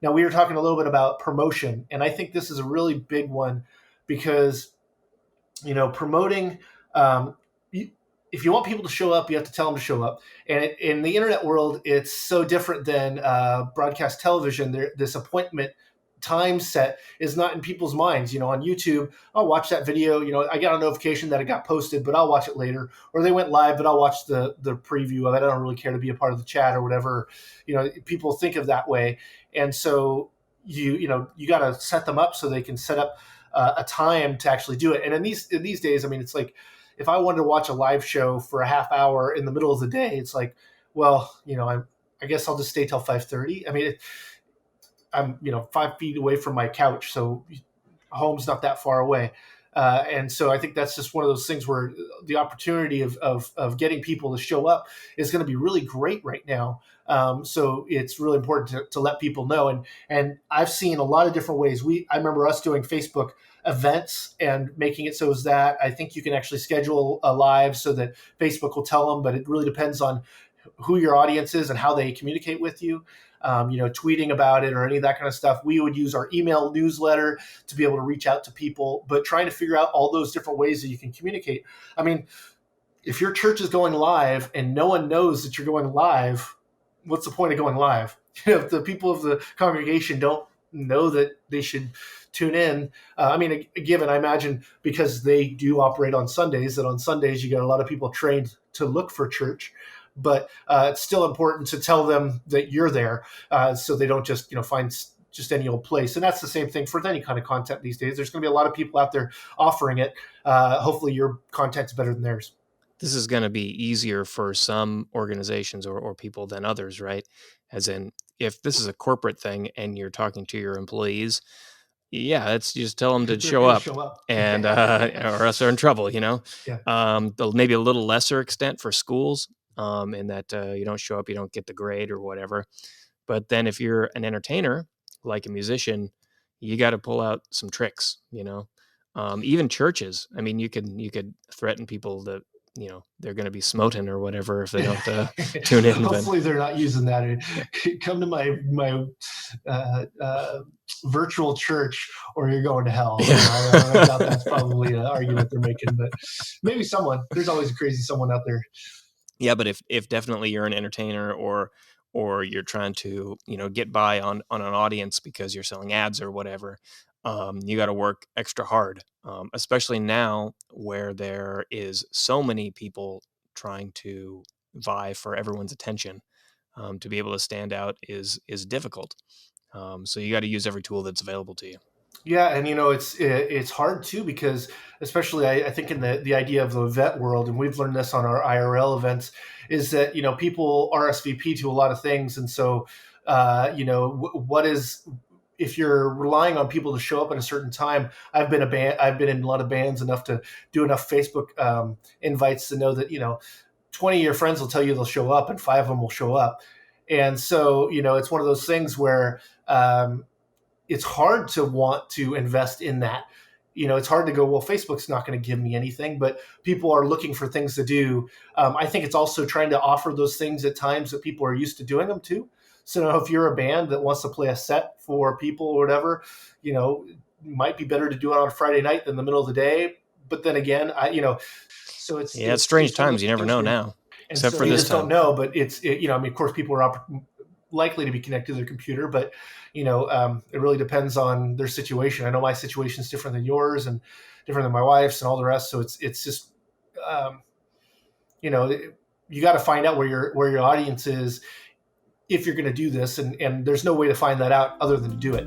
Now, we were talking a little bit about promotion, and I think this is a really big one because, promoting, um, if you want people to show up, you have to tell them to show up. And in the internet world, it's so different than broadcast television. This appointment time set is not in people's minds. On YouTube, I'll watch that video. I got a notification that it got posted, but I'll watch it later. Or they went live, but I'll watch the preview of it. I don't really care to be a part of the chat or whatever. People think of that way, and so you got to set them up so they can set up a time to actually do it. And in these days, I mean, it's like, if I wanted to watch a live show for a half hour in the middle of the day, it's like, well, I guess I'll just stay till 5:30. I mean, I'm 5 feet away from my couch, so home's not that far away. And so I think that's just one of those things where the opportunity of getting people to show up is going to be really great right now. So it's really important to let people know. And I've seen a lot of different ways. I remember us doing Facebook events and making it so is that I think you can actually schedule a live so that Facebook will tell them, but it really depends on who your audience is and how they communicate with you. Tweeting about it or any of that kind of stuff. We would use our email newsletter to be able to reach out to people, but trying to figure out all those different ways that you can communicate. I mean, if your church is going live and no one knows that you're going live, what's the point of going live? If the people of the congregation don't know that they should tune in. I imagine because they do operate on Sundays, that on Sundays you got a lot of people trained to look for church. But it's still important to tell them that you're there, so they don't just find just any old place. And that's the same thing for any kind of content these days. There's going to be a lot of people out there offering it. Hopefully your content's better than theirs. This is going to be easier for some organizations or people than others, right? As in, if this is a corporate thing and you're talking to your employees, yeah, it's just tell them to show up. And or else they're in trouble, Yeah. Maybe a little lesser extent for schools, in that you don't show up, you don't get the grade or whatever. But then if you're an entertainer, like a musician, you got to pull out some tricks, even churches. I mean, you could threaten people that, they're going to be smoten or whatever if they don't tune in. Hopefully they're not using that. Come to my virtual church or you're going to hell. Yeah. I doubt that's probably an argument they're making, but maybe there's always a crazy someone out there. Yeah, but if definitely you're an entertainer or you're trying to, get by on an audience because you're selling ads or whatever, you got to work extra hard, especially now where there is so many people trying to vie for everyone's attention. To be able to stand out is difficult. So you got to use every tool that's available to you. Yeah, and it's hard too because especially I think in the idea of the event world, and we've learned this on our IRL events, is that people RSVP to a lot of things, and so what is, if you're relying on people to show up at a certain time. I've been in a lot of bands enough to do enough Facebook invites to know that 20 of your friends will tell you they'll show up and 5 of them will show up, and so it's one of those things where it's hard to want to invest in that. It's hard to go, well, Facebook's not going to give me anything, but people are looking for things to do. I think it's also trying to offer those things at times that people are used to doing them too. So if you're a band that wants to play a set for people or whatever, it might be better to do it on a Friday night than the middle of the day. But then again, so it's strange times. You never know now, except so for this time. Don't know, but of course, people are likely to be connected to their computer, but it really depends on their situation. I know my situation is different than yours and different than my wife's and all the rest. So it's just, you got to find out where your audience is if you're going to do this. And there's no way to find that out other than to do it.